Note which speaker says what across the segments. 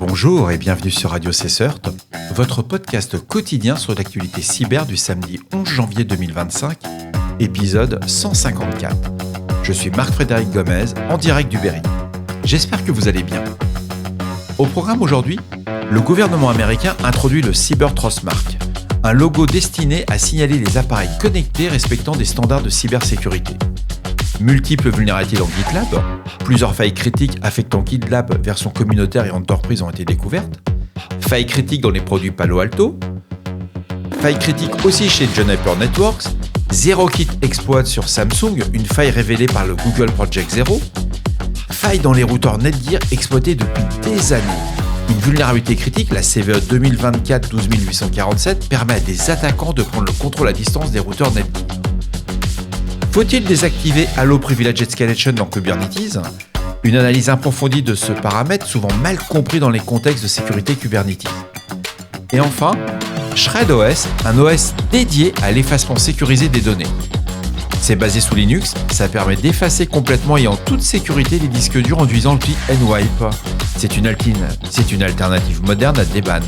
Speaker 1: Bonjour et bienvenue sur Radio CSERT, votre podcast quotidien sur l'actualité cyber du samedi 11 janvier 2025, épisode 154. Je suis Marc-Frédéric Gomez, en direct du Berry. J'espère que vous allez bien. Au programme aujourd'hui, le gouvernement américain introduit le Cyber Trust Mark, un logo destiné à signaler les appareils connectés respectant des standards de cybersécurité. Multiples vulnérabilités dans GitLab, plusieurs failles critiques affectant GitLab version communautaire et entreprise ont été découvertes, failles critiques dans les produits Palo Alto, failles critiques aussi chez Juniper Networks, ZeroKit exploit sur Samsung, une faille révélée par le Google Project Zero, faille dans les routeurs Netgear exploités depuis des années. Une vulnérabilité critique, la CVE 2024-12847, permet à des attaquants de prendre le contrôle à distance des routeurs Netgear. Faut-il désactiver Allo Privileged Escalation dans Kubernetes ? Une analyse approfondie de ce paramètre, souvent mal compris dans les contextes de sécurité Kubernetes. Et enfin, ShredOS, un OS dédié à l'effacement sécurisé des données. C'est basé sous Linux, ça permet d'effacer complètement et en toute sécurité les disques durs en utilisant l'outil Nwipe. C'est une alternative moderne à Debian.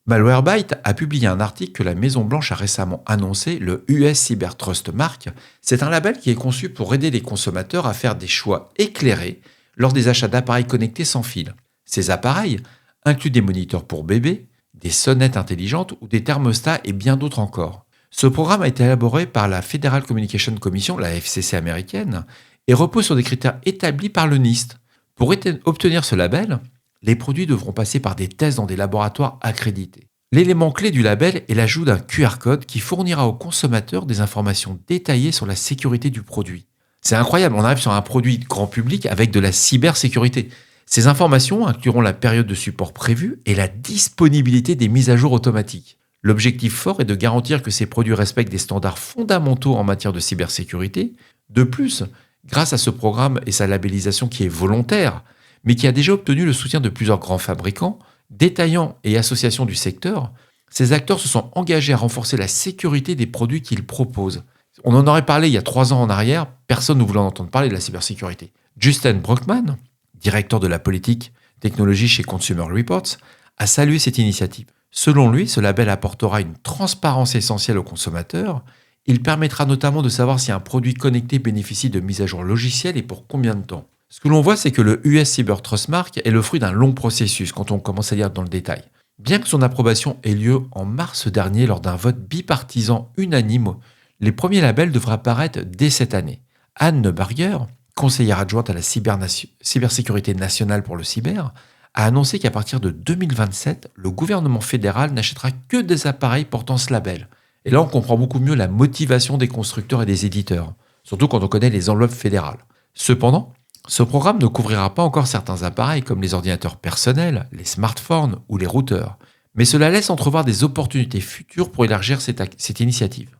Speaker 1: Malwarebytes a publié un article que la Maison-Blanche a récemment annoncé, le US Cyber Trust Mark. C'est un label qui est conçu pour aider les consommateurs à faire des choix éclairés lors des achats d'appareils connectés sans fil. Ces appareils incluent des moniteurs pour bébés, des sonnettes intelligentes ou des thermostats et bien d'autres encore. Ce programme a été élaboré par la Federal Communication Commission, la FCC américaine, et repose sur des critères établis par le NIST. Pour obtenir ce label, les produits devront passer par des tests dans des laboratoires accrédités. L'élément clé du label est l'ajout d'un QR code qui fournira aux consommateurs des informations détaillées sur la sécurité du produit. C'est incroyable, on arrive sur un produit grand public avec de la cybersécurité. Ces informations incluront la période de support prévue et la disponibilité des mises à jour automatiques. L'objectif fort est de garantir que ces produits respectent des standards fondamentaux en matière de cybersécurité. De plus, grâce à ce programme et sa labellisation qui est volontaire, mais qui a déjà obtenu le soutien de plusieurs grands fabricants, détaillants et associations du secteur, ces acteurs se sont engagés à renforcer la sécurité des produits qu'ils proposent. On en aurait parlé il y a 3 ans en arrière, personne ne voulait en entendre parler de la cybersécurité. Justin Brockman, directeur de la politique technologie chez Consumer Reports, a salué cette initiative. Selon lui, ce label apportera une transparence essentielle aux consommateurs. Il permettra notamment de savoir si un produit connecté bénéficie de mises à jour logicielles et pour combien de temps. Ce que l'on voit, c'est que le US Cyber Trust Mark est le fruit d'un long processus quand on commence à lire dans le détail. Bien que son approbation ait lieu en mars dernier lors d'un vote bipartisan unanime, les premiers labels devraient apparaître dès cette année. Anne Neubarger, conseillère adjointe à la cybersécurité nationale pour le cyber, a annoncé qu'à partir de 2027, le gouvernement fédéral n'achètera que des appareils portant ce label. Et là, on comprend beaucoup mieux la motivation des constructeurs et des éditeurs, surtout quand on connaît les enveloppes fédérales. Cependant, ce programme ne couvrira pas encore certains appareils comme les ordinateurs personnels, les smartphones ou les routeurs, mais cela laisse entrevoir des opportunités futures pour élargir cette initiative.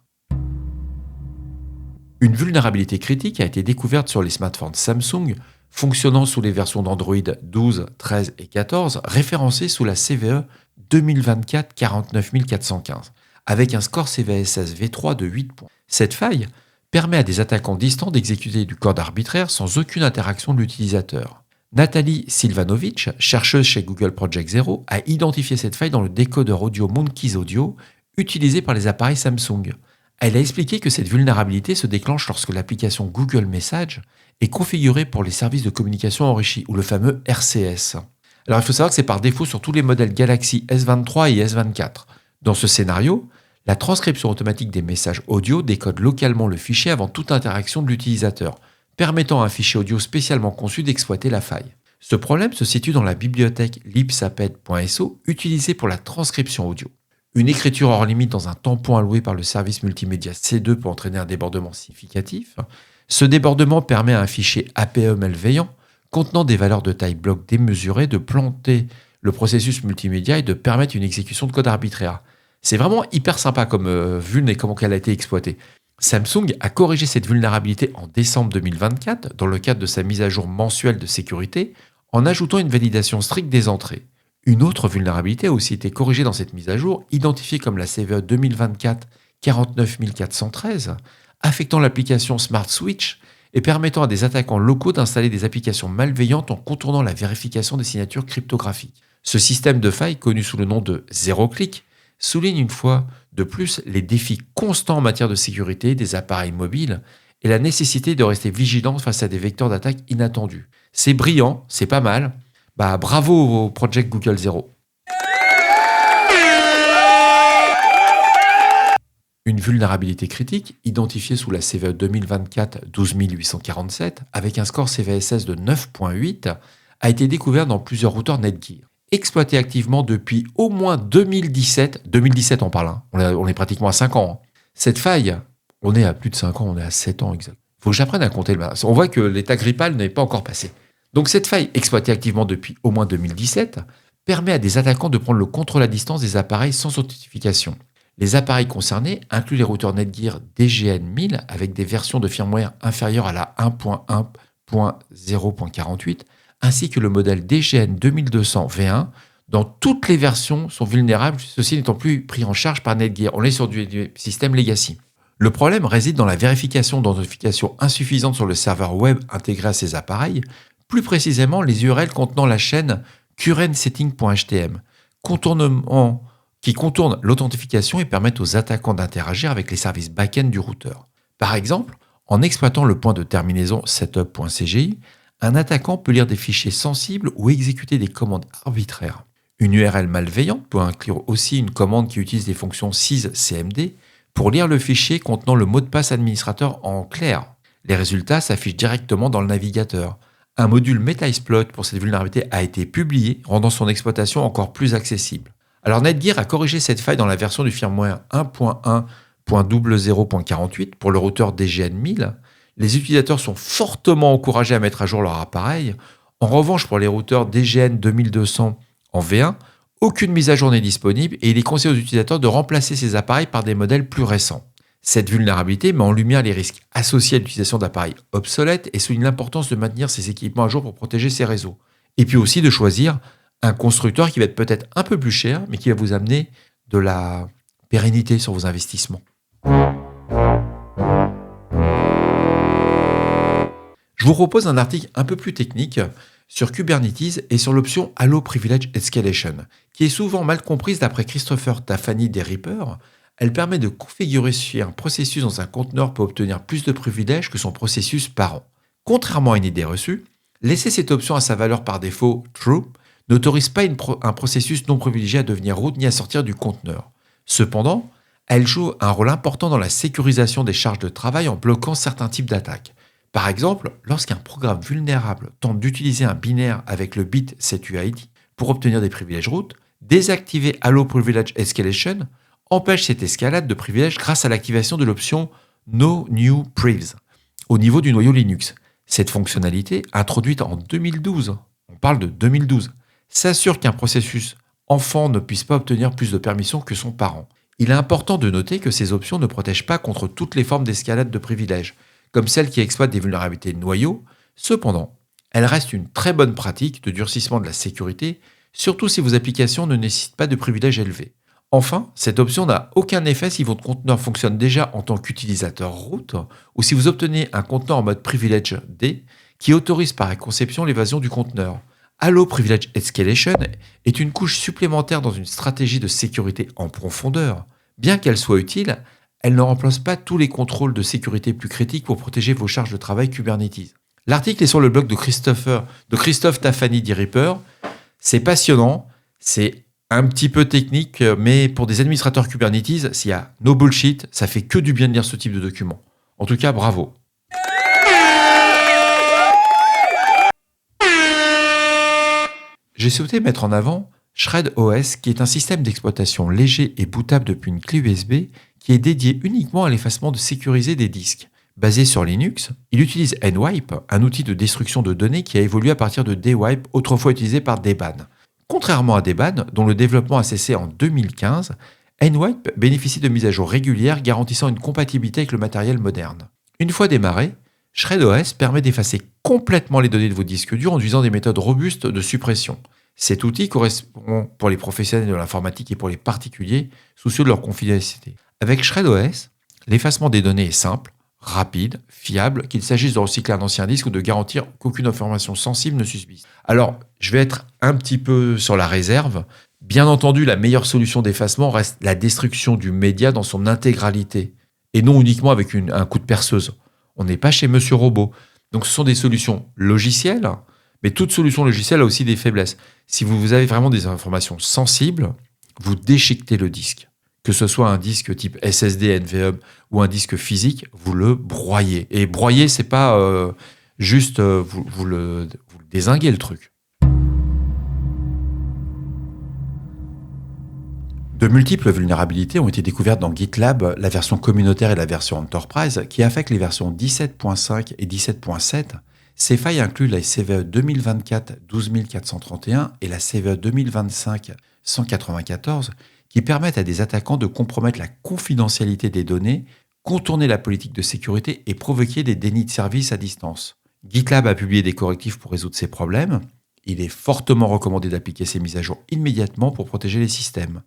Speaker 1: Une vulnérabilité critique a été découverte sur les smartphones Samsung fonctionnant sous les versions d'Android 12, 13 et 14 référencées sous la CVE 2024-49415 avec un score CVSS V3 de 8 points. Cette faille permet à des attaquants distants d'exécuter du code arbitraire sans aucune interaction de l'utilisateur. Nathalie Silvanovic, chercheuse chez Google Project Zero, a identifié cette faille dans le décodeur audio Monkeys Audio utilisé par les appareils Samsung. Elle a expliqué que cette vulnérabilité se déclenche lorsque l'application Google Message est configurée pour les services de communication enrichis, ou le fameux RCS. Alors il faut savoir que c'est par défaut sur tous les modèles Galaxy S23 et S24. Dans ce scénario, la transcription automatique des messages audio décode localement le fichier avant toute interaction de l'utilisateur, permettant à un fichier audio spécialement conçu d'exploiter la faille. Ce problème se situe dans la bibliothèque libsaped.so utilisée pour la transcription audio. Une écriture hors limite dans un tampon alloué par le service multimédia C2 peut entraîner un débordement significatif. Ce débordement permet à un fichier APE malveillant, contenant des valeurs de taille bloc démesurée, de planter le processus multimédia et de permettre une exécution de code arbitraire. C'est vraiment hyper sympa comme vulne et comment elle a été exploitée. Samsung a corrigé cette vulnérabilité en décembre 2024 dans le cadre de sa mise à jour mensuelle de sécurité en ajoutant une validation stricte des entrées. Une autre vulnérabilité a aussi été corrigée dans cette mise à jour, identifiée comme la CVE 2024 49413, affectant l'application Smart Switch et permettant à des attaquants locaux d'installer des applications malveillantes en contournant la vérification des signatures cryptographiques. Ce système de faille, connu sous le nom de zéro clic, souligne une fois de plus les défis constants en matière de sécurité des appareils mobiles et la nécessité de rester vigilant face à des vecteurs d'attaque inattendus. C'est brillant, c'est pas mal. Bravo au Project Google Zero. Une vulnérabilité critique, identifiée sous la CVE 2024-12847, avec un score CVSS de 9.8, a été découverte dans plusieurs routeurs Netgear. Exploitée activement depuis au moins 2017, 2017 on parle, hein. On est pratiquement à 5 ans. Hein. Cette faille, on est à plus de 5 ans, on est à 7 ans exact. Il faut que j'apprenne à compter. On voit que l'état grippal n'est pas encore passé. Donc cette faille, exploitée activement depuis au moins 2017, permet à des attaquants de prendre le contrôle à distance des appareils sans authentification. Les appareils concernés incluent les routeurs Netgear DGN 1000 avec des versions de firmware inférieures à la 1.1.0.48 ainsi que le modèle DGN 2200 V1 dont toutes les versions sont vulnérables, ceci n'étant plus pris en charge par Netgear. On est sur du système legacy. Le problème réside dans la vérification d'authentification insuffisante sur le serveur web intégré à ces appareils, plus précisément les URL contenant la chaîne currentsetting.htm, qui contournent l'authentification et permettent aux attaquants d'interagir avec les services back-end du routeur. Par exemple, en exploitant le point de terminaison setup.cgi, un attaquant peut lire des fichiers sensibles ou exécuter des commandes arbitraires. Une URL malveillante peut inclure aussi une commande qui utilise des fonctions syscmd pour lire le fichier contenant le mot de passe administrateur en clair. Les résultats s'affichent directement dans le navigateur. Un module Metaexploit pour cette vulnérabilité a été publié, rendant son exploitation encore plus accessible. Alors Netgear a corrigé cette faille dans la version du firmware 1.1.00.48 pour le routeur DGN 1000. Les utilisateurs sont fortement encouragés à mettre à jour leur appareil. En revanche, pour les routeurs DGN 2200 en V1, aucune mise à jour n'est disponible et il est conseillé aux utilisateurs de remplacer ces appareils par des modèles plus récents. Cette vulnérabilité met en lumière les risques associés à l'utilisation d'appareils obsolètes et souligne l'importance de maintenir ces équipements à jour pour protéger ces réseaux. Et puis aussi de choisir un constructeur qui va être peut-être un peu plus cher, mais qui va vous amener de la pérennité sur vos investissements. Je vous propose un article un peu plus technique sur Kubernetes et sur l'option Allow Privilege Escalation, qui est souvent mal comprise d'après Christopher Tafani des Reaper. Elle permet de configurer si un processus dans un conteneur peut obtenir plus de privilèges que son processus parent. Contrairement à une idée reçue, laisser cette option à sa valeur par défaut True n'autorise pas un processus non privilégié à devenir root ni à sortir du conteneur. Cependant, elle joue un rôle important dans la sécurisation des charges de travail en bloquant certains types d'attaques. Par exemple, lorsqu'un programme vulnérable tente d'utiliser un binaire avec le bit setuid pour obtenir des privilèges root, désactiver Allow Privilege Escalation empêche cette escalade de privilèges grâce à l'activation de l'option No New Privs au niveau du noyau Linux. Cette fonctionnalité, introduite en 2012, on parle de 2012, s'assure qu'un processus enfant ne puisse pas obtenir plus de permissions que son parent. Il est important de noter que ces options ne protègent pas contre toutes les formes d'escalade de privilèges, comme celles qui exploitent des vulnérabilités de noyaux. Cependant, elles restent une très bonne pratique de durcissement de la sécurité, surtout si vos applications ne nécessitent pas de privilèges élevés. Enfin, cette option n'a aucun effet si votre conteneur fonctionne déjà en tant qu'utilisateur root ou si vous obtenez un conteneur en mode privilege D qui autorise par conception l'évasion du conteneur. Allow Privilege Escalation est une couche supplémentaire dans une stratégie de sécurité en profondeur. Bien qu'elle soit utile, elle ne remplace pas tous les contrôles de sécurité plus critiques pour protéger vos charges de travail Kubernetes. L'article est sur le blog de Christophe Tafani des Reaper. C'est passionnant, c'est un petit peu technique, mais pour des administrateurs Kubernetes, s'il y a no bullshit, ça fait que du bien de lire ce type de document. En tout cas, bravo. J'ai souhaité mettre en avant ShredOS, qui est un système d'exploitation léger et bootable depuis une clé USB, qui est dédié uniquement à l'effacement sécurisé des disques. Basé sur Linux, il utilise Nwipe, un outil de destruction de données qui a évolué à partir de Dwipe, autrefois utilisé par Debian. Contrairement à Debian, dont le développement a cessé en 2015, Nwipe bénéficie de mises à jour régulières garantissant une compatibilité avec le matériel moderne. Une fois démarré, ShredOS permet d'effacer complètement les données de vos disques durs en utilisant des méthodes robustes de suppression. Cet outil correspond pour les professionnels de l'informatique et pour les particuliers soucieux de leur confidentialité. Avec ShredOS, l'effacement des données est simple, rapide, fiable, qu'il s'agisse de recycler un ancien disque ou de garantir qu'aucune information sensible ne subsiste. Alors, je vais être un petit peu sur la réserve. Bien entendu, la meilleure solution d'effacement reste la destruction du média dans son intégralité, et non uniquement avec un coup de perceuse. On n'est pas chez Monsieur Robot. Donc ce sont des solutions logicielles, mais toute solution logicielle a aussi des faiblesses. Si vous avez vraiment des informations sensibles, vous déchiquetez le disque. Que ce soit un disque type SSD, NVMe ou un disque physique, vous le broyez. Et broyer, c'est pas juste vous le dézinguez le truc. De multiples vulnérabilités ont été découvertes dans GitLab, la version communautaire et la version Enterprise, qui affectent les versions 17.5 et 17.7. Ces failles incluent la CVE 2024 12431 et la CVE 2025 194, qui permettent à des attaquants de compromettre la confidentialité des données, contourner la politique de sécurité et provoquer des dénis de service à distance. GitLab a publié des correctifs pour résoudre ces problèmes. Il est fortement recommandé d'appliquer ces mises à jour immédiatement pour protéger les systèmes.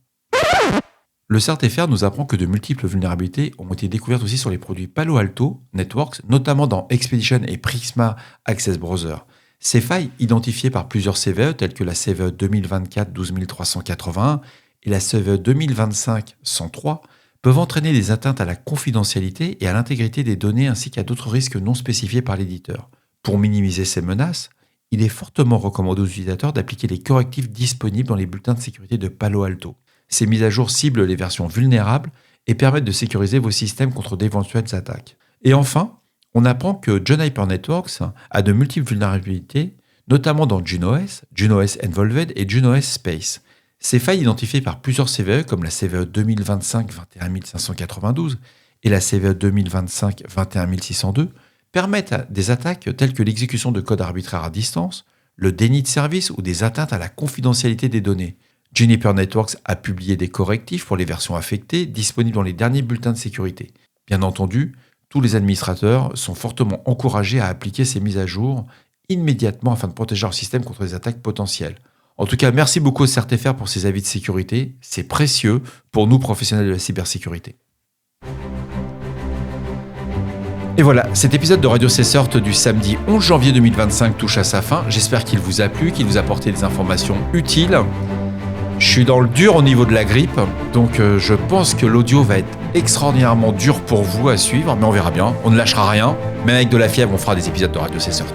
Speaker 1: Le CERT-FR nous apprend que de multiples vulnérabilités ont été découvertes aussi sur les produits Palo Alto Networks, notamment dans Expedition et Prisma Access Browser. Ces failles, identifiées par plusieurs CVE, telles que la CVE 2024 12381 et la CVE 2025 103, peuvent entraîner des atteintes à la confidentialité et à l'intégrité des données ainsi qu'à d'autres risques non spécifiés par l'éditeur. Pour minimiser ces menaces, il est fortement recommandé aux utilisateurs d'appliquer les correctifs disponibles dans les bulletins de sécurité de Palo Alto. Ces mises à jour ciblent les versions vulnérables et permettent de sécuriser vos systèmes contre d'éventuelles attaques. Et enfin, on apprend que Juniper Networks a de multiples vulnérabilités, notamment dans JuneOS, JuneOS Involved et JuneOS Space. Ces failles identifiées par plusieurs CVE, comme la CVE 2025 21592 et la CVE 2025 21602, permettent des attaques telles que l'exécution de code arbitraire à distance, le déni de service ou des atteintes à la confidentialité des données. Juniper Networks a publié des correctifs pour les versions affectées disponibles dans les derniers bulletins de sécurité. Bien entendu, tous les administrateurs sont fortement encouragés à appliquer ces mises à jour immédiatement afin de protéger leur système contre les attaques potentielles. En tout cas, merci beaucoup au CERT-FR pour ces avis de sécurité. C'est précieux pour nous professionnels de la cybersécurité. Et voilà, cet épisode de Radio CSORT du samedi 11 janvier 2025 touche à sa fin. J'espère qu'il vous a plu, qu'il vous a apporté des informations utiles. Je suis dans le dur au niveau de la grippe, donc je pense que l'audio va être extraordinairement dur pour vous à suivre, mais on verra bien, on ne lâchera rien. Même avec de la fièvre, on fera des épisodes de Radio CSORT.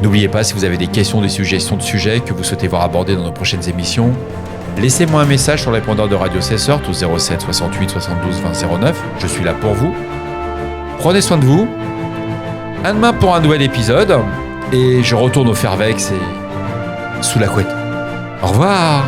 Speaker 1: N'oubliez pas, si vous avez des questions, des suggestions de sujets que vous souhaitez voir abordés dans nos prochaines émissions, laissez-moi un message sur le répondeur de Radio CSORT au 07 68 72 20 09. Je suis là pour vous. Prenez soin de vous. À demain pour un nouvel épisode. Et je retourne au Fairvex et sous la couette. Au revoir.